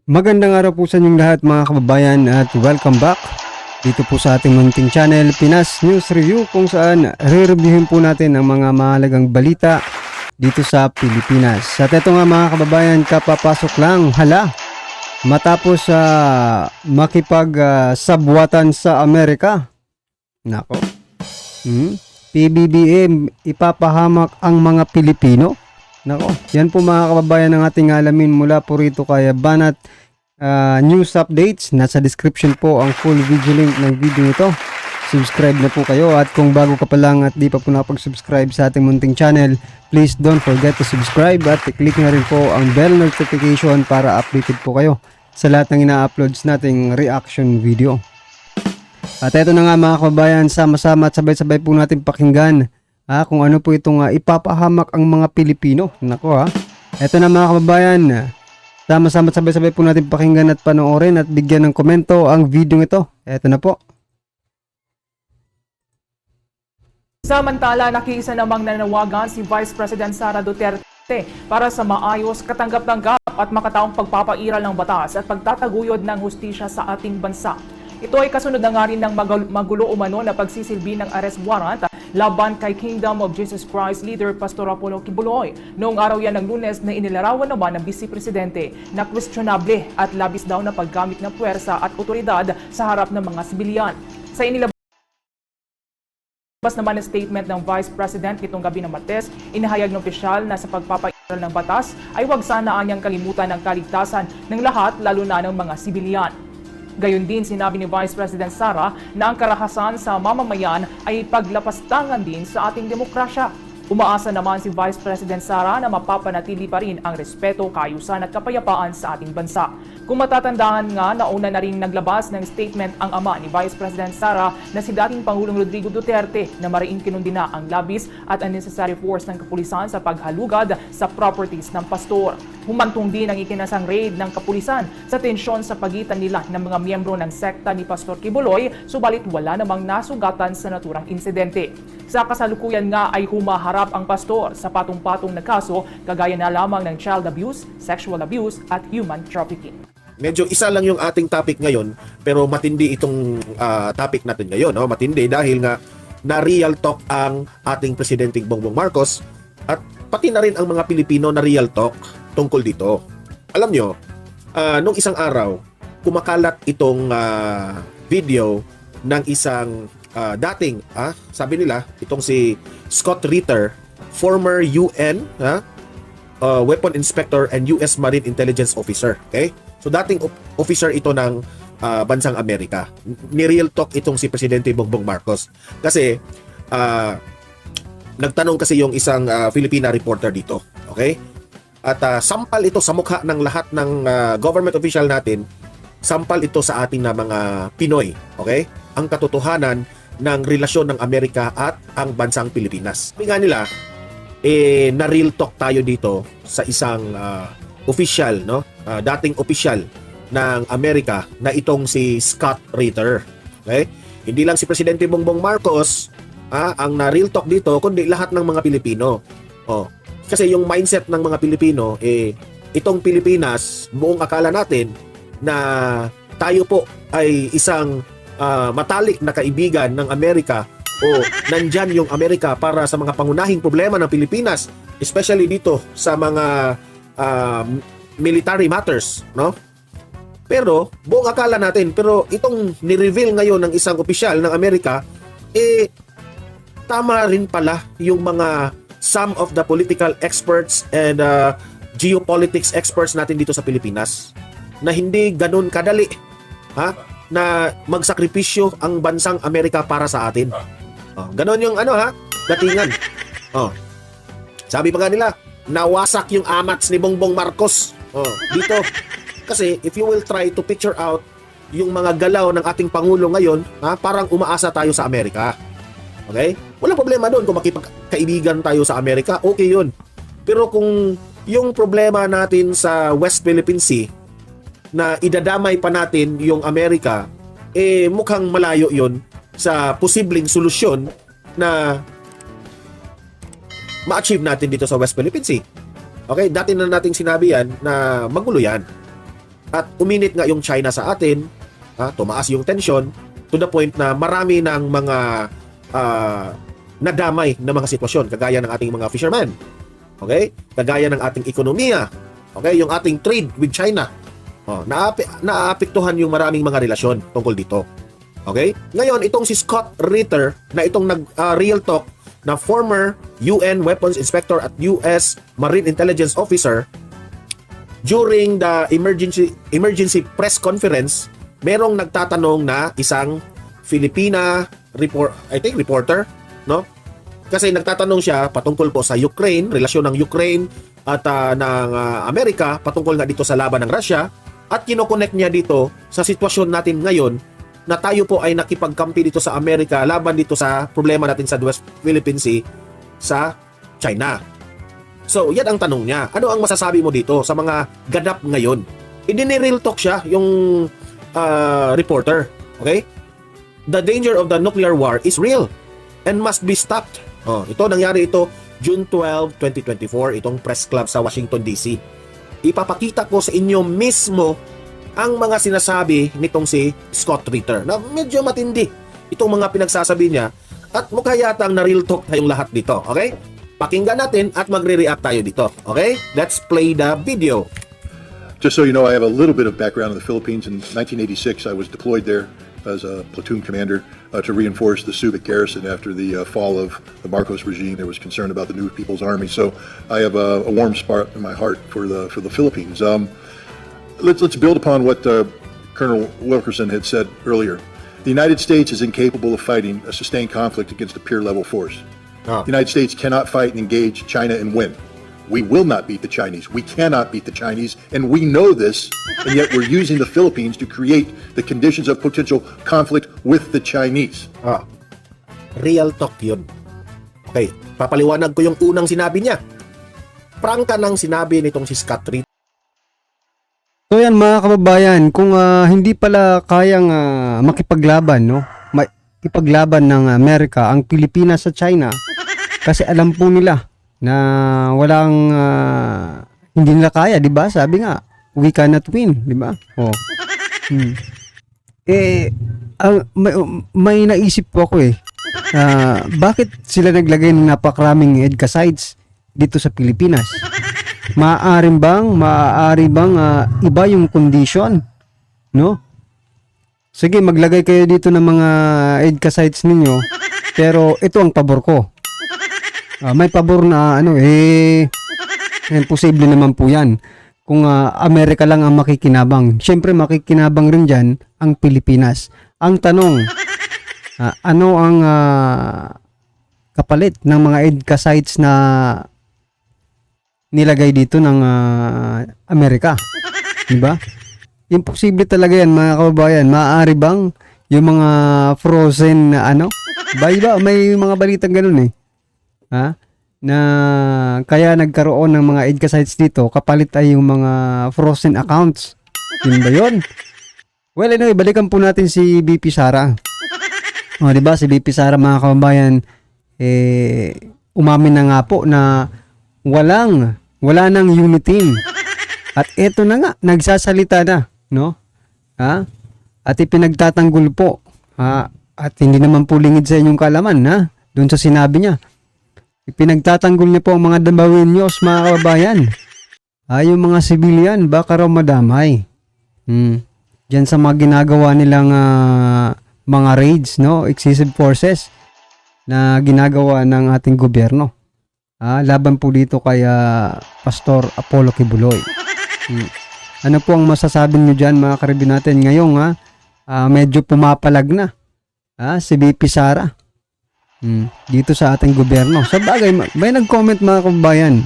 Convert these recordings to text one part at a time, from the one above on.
Magandang araw po sa inyong lahat mga kababayan at welcome back dito po sa ating munting channel Pinas News Review, kung saan re-reviewin po natin ang mga mahalagang balita dito sa Pilipinas. At ito nga mga kababayan, kapapasok lang matapos makipag-sabwatan sa Amerika. Nako. PBBM ipapahamak ang mga Pilipino. Nako, yan po mga kababayan ang ating alamin mula po rito kay Banat News Updates. Nasa description po ang full video link ng video ito. Subscribe na po kayo, at kung bago ka pa lang at di pa po nakapag-subscribe sa ating munting channel, please don't forget to subscribe at i-click na rin po ang bell notification para updated po kayo sa lahat ng ina-uploads nating reaction video. At ito na nga mga kababayan, sama-sama at sabay-sabay po natin pakinggan kung ano po itong ipapahamak ang mga Pilipino. Nako Ito na mga kababayan, sama-sama sabay-sabay po natin pakinggan at panoorin at bigyan ng komento ang video ito. Ito na po. Samantala, nakiisa namang nanawagan si Vice President Sara Duterte para sa maayos, katanggap-tanggap at makataong pagpapairal ng batas at pagtataguyod ng hustisya sa ating bansa. Ito ay kasunod na nga rin ng magulo umano na pagsisilbi ng arrest warrant laban kay Kingdom of Jesus Christ leader Pastor Apollo Kibuloy. Noong araw yan ng Lunes na inilarawan naman ng Vice Presidente na questionable at labis daw na paggamit ng puwersa at otoridad sa harap ng mga sibilyan. Sa inilabas naman ng statement ng Vice President nitong gabi ng Martes, inahayag ng opisyal na sa pagpapairal ng batas ay huwag sana anyang kalimutan ng kaligtasan ng lahat, lalo na ng mga sibilyan. Gayon din, sinabi ni Vice President Sara na ang karahasan sa mamamayan ay paglapastangan din sa ating demokrasya. Umaasa naman si Vice President Sara na mapapanatili pa rin ang respeto, kaayusan at kapayapaan sa ating bansa. Kung matatandaan nga, nauna na rin naglabas ng statement ang ama ni Vice President Sara na si dating Pangulong Rodrigo Duterte na mariing kinundina ang labis at unnecessary force ng kapulisan sa paghalugad sa properties ng pastor. Humantong din ang ikinasang raid ng kapulisan sa tensyon sa pagitan nila ng mga miyembro ng sekta ni Pastor Kibuloy, subalit wala namang nasugatan sa naturang insidente. Sa kasalukuyan nga ay humaharap ang pastor sa patong-patong na kaso kagaya na lamang ng child abuse, sexual abuse at human trafficking. Medyo isa lang yung ating topic ngayon, pero matindi itong topic natin ngayon. No? Matindi dahil nga na real talk ang ating Presidente Bongbong Marcos at pati na rin ang mga Pilipino na real talk tungkol dito. Alam nyo, nung isang araw, kumakalat itong video ng isang dating, sabi nila, itong si Scott Ritter, former UN Weapon Inspector and US Marine Intelligence Officer. Okay? So dating officer ito ng bansang Amerika. Ni-real talk itong si Presidente Bongbong Marcos. Kasi nagtanong kasi yung isang Filipina reporter dito. Okay? At sampal ito sa mukha ng lahat ng government official natin. Sampal ito sa ating na mga Pinoy. Okay? Ang katotohanan ng relasyon ng Amerika at ang bansang Pilipinas. Sabi nga nila, na-real talk tayo dito sa isang official, no? Dating official ng Amerika na itong si Scott Ritter. Okay? Hindi lang si Presidente Bongbong Marcos ang na-real talk dito, kundi lahat ng mga Pilipino. Kasi yung mindset ng mga Pilipino, itong Pilipinas, buong akala natin na tayo po ay isang matalik na kaibigan ng Amerika, o nandyan yung Amerika para sa mga pangunahing problema ng Pilipinas, especially dito sa mga military matters, no? Pero buong akala natin, pero itong ni-reveal ngayon ng isang opisyal ng Amerika, tama rin pala yung mga some of the political experts and geopolitics experts natin dito sa Pilipinas, na hindi ganun kadali na magsakripisyo ang bansang Amerika para sa atin. Ganon yung datingan. Sabi pa nga nila, nawasak yung amats ni Bongbong Marcos dito. Kasi if you will try to picture out yung mga galaw ng ating Pangulo ngayon, parang umaasa tayo sa Amerika. Okay? Walang problema doon kung makipagkaibigan tayo sa Amerika, okay yun. Pero kung yung problema natin sa West Philippine Sea, na idadamay pa natin yung Amerika, mukhang malayo yun sa posibleng solusyon na ma-achieve natin dito sa West Philippine Sea. Okay, dati na nating sinabi yan na magulo yan. At uminit nga yung China sa atin, tumaas yung tension to the point na marami ng mga nadamay na mga sitwasyon kagaya ng ating mga fishermen. Okay? Kagaya ng ating ekonomiya. Okay? Yung ating trade with China. Naaapektuhan yung maraming mga relasyon tungkol dito. Okay? Ngayon, itong si Scott Ritter na itong real talk na former UN Weapons Inspector at US Marine Intelligence Officer, during the emergency press conference, merong nagtatanong na isang Filipina reporter, no? Kasi nagtatanong siya patungkol po sa Ukraine, relasyon ng Ukraine at ng Amerika patungkol nga dito sa laban ng Russia, at kino-connect niya dito sa sitwasyon natin ngayon na tayo po ay nakipagkampi dito sa Amerika laban dito sa problema natin sa West Philippine Sea sa China. So, yan ang tanong niya. Ano ang masasabi mo dito sa mga ganap ngayon? Hindi ni real talk siya, yung reporter. Okay? The danger of the nuclear war is real and must be stopped. Ito, nangyari ito June 12, 2024, itong press club sa Washington, D.C. Ipapakita ko sa inyo mismo ang mga sinasabi nitong si Scott Ritter na medyo matindi itong mga pinagsasabi niya at mukha yatang na real talk tayong lahat dito. Okay? Pakinggan natin at magre-react tayo dito. Okay? Let's play the video. Just so you know, I have a little bit of background in the Philippines. In 1986, I was deployed there as a platoon commander to reinforce the Subic garrison after the fall of the Marcos regime. There was concern about the new People's Army, so I have a warm spot in my heart for the Philippines. Let's build upon what Colonel Wilkerson had said earlier. The United States is incapable of fighting a sustained conflict against a peer-level force. The United States cannot fight and engage China and win. We will not beat the Chinese. We cannot beat the Chinese, and we know this, and yet we're using the Philippines to create the conditions of potential conflict with the Chinese. Real talk yun. Okay, papaliwanag ko yung unang sinabi niya. Prangka nang sinabi nitong si Scott Ritter. So yan mga kababayan, kung hindi pala kayang makipaglaban, no? Makipaglaban ng Amerika ang Pilipinas sa China, kasi alam po nila na walang hindi nila kaya, 'di ba? Sabi nga, we cannot win, 'di ba? May naisip po ako bakit sila naglagay ng napakaraming EDCA sites dito sa Pilipinas? Maaari bang iba yung condition, no? Sige, maglagay kayo dito ng mga EDCA sites ninyo, pero ito ang pabor ko. May pabor na posible naman po yan. Kung Amerika lang ang makikinabang, syempre makikinabang rin dyan ang Pilipinas. Ang tanong, ano ang kapalit ng mga EDCA sites na nilagay dito ng Amerika, diba? Imposible talaga yan mga kababayan. Maaari bang yung mga frozen na Iba, may mga balitang ganun na kaya nagkaroon ng mga EDCA sites dito, kapalit ay yung mga frozen accounts. Yun ba yun? Well, anyway, balikan po natin si BP Sara. Diba, si BP Sara mga kababayan, umamin na nga po na wala nang unit team. At eto na nga, nagsasalita na, no? At ipinagtatanggol po. At hindi naman po lingid sa inyong kalaman, doon sa sinabi niya. Ipinagtatanggol niya po ang mga Damawinyos, mga kababayan. Yung mga civilian, baka raw madamay. Diyan sa mga ginagawa nilang mga raids, no? Excessive forces na ginagawa ng ating gobyerno. Laban po dito kay Pastor Apollo Kibuloy. Ano po ang masasabi niyo dyan mga karibin natin? Ngayong medyo pumapalag na si BP Sara dito sa ating gobyerno. Sa bagay, may nag-comment mga kababayan.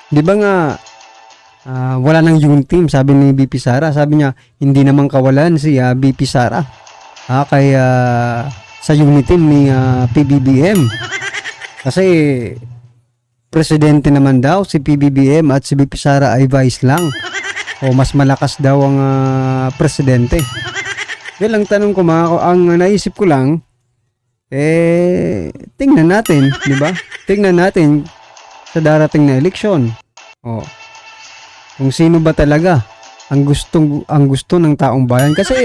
Di ba nga wala nang unit team, sabi ni BP Sara. Sabi niya, hindi naman kawalan si BP Sara kay sa unit team ni PBBM. Kasi presidente naman daw si PBBM at si BP Sara ay vice lang. O mas malakas daw ang presidente. Yan lang tanong ko ang naisip ko lang, tingnan natin, di ba? Tingnan natin sa darating na eleksyon. Kung sino ba talaga ang gusto ng taong bayan kasi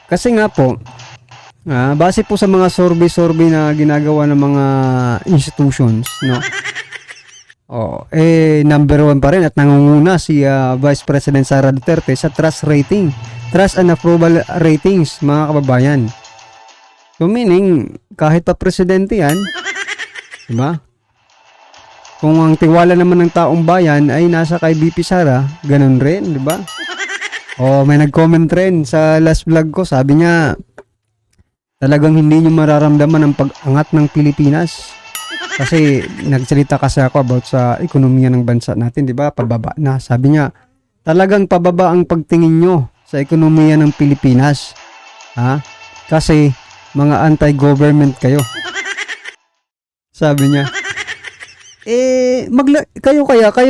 kasi nga po base po sa mga survey na ginagawa ng mga institutions, no? Number 1 pa rin at nangunguna si Vice President Sara Duterte sa trust and approval ratings, mga kababayan. So meaning, kahit pa presidente yan, diba? Kung ang tiwala naman ng taong bayan ay nasa kay BP Sara, ganun rin, di ba? May nag-comment rin sa last vlog ko, sabi niya, talagang hindi niyo mararamdaman ang pag-angat ng Pilipinas. Kasi nagsalita kasi ako about sa ekonomiya ng bansa natin, di ba? Pababa na. Sabi niya, talagang pababa ang pagtingin nyo sa ekonomiya ng Pilipinas. Kasi mga anti-government kayo. Sabi niya. Kayo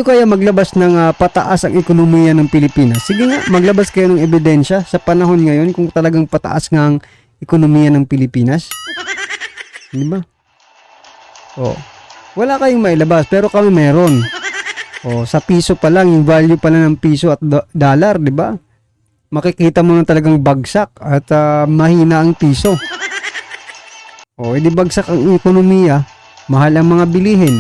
kaya maglabas ng pataas ang ekonomiya ng Pilipinas. Sige nga, maglabas kayo ng ebidensya sa panahon ngayon kung talagang pataas nga ang ekonomiya ng Pilipinas. Di ba? Wala kayong mailabas, pero kami meron. Sa piso pa lang, yung value pa lang ng piso at dollar, di ba? Makikita mo na talagang bagsak at mahina ang piso. Edi bagsak ang ekonomiya, mahal ang mga bilihin.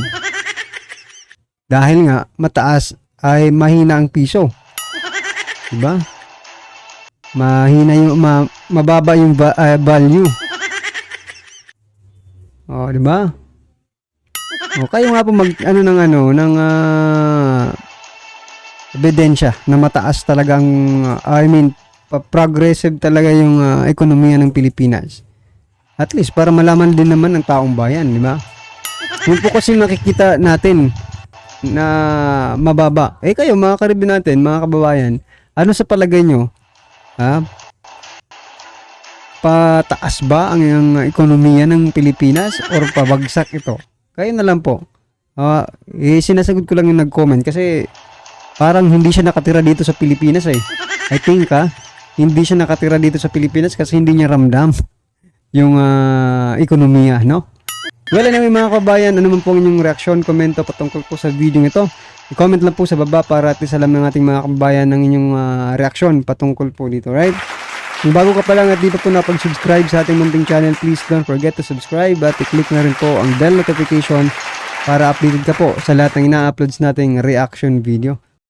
Dahil nga mataas ay mahina ang piso. Diba? Mahina yung mababa yung value. Diba? Kayo nga po ng ebidensya na mataas talagang progressive talaga yung ekonomiya ng Pilipinas. At least para malaman din naman ng taong bayan, di ba? Yun po kasi nakikita natin na mababa. Kayo mga karibin natin, mga kababayan, ano sa palagay nyo? Pataas ba ang ekonomiya ng Pilipinas or pabagsak ito? Kayo na lang po. Sinasagot ko lang yung nag-comment kasi parang hindi siya nakatira dito sa Pilipinas I think hindi siya nakatira dito sa Pilipinas kasi hindi niya ramdam yung ekonomiya, no? Well, anyway mga kabayan, ano man po ang inyong reaksyon, komento patungkol po sa video ito. I-comment lang po sa baba para at least alam ng ating mga kabayan ng inyong reaksyon patungkol po dito, right? Kung bago ka pa lang at di pa po napag-subscribe sa ating munting channel, please don't forget to subscribe at i-click na rin po ang bell notification para updated ka po sa lahat ng ina-uploads nating reaction video.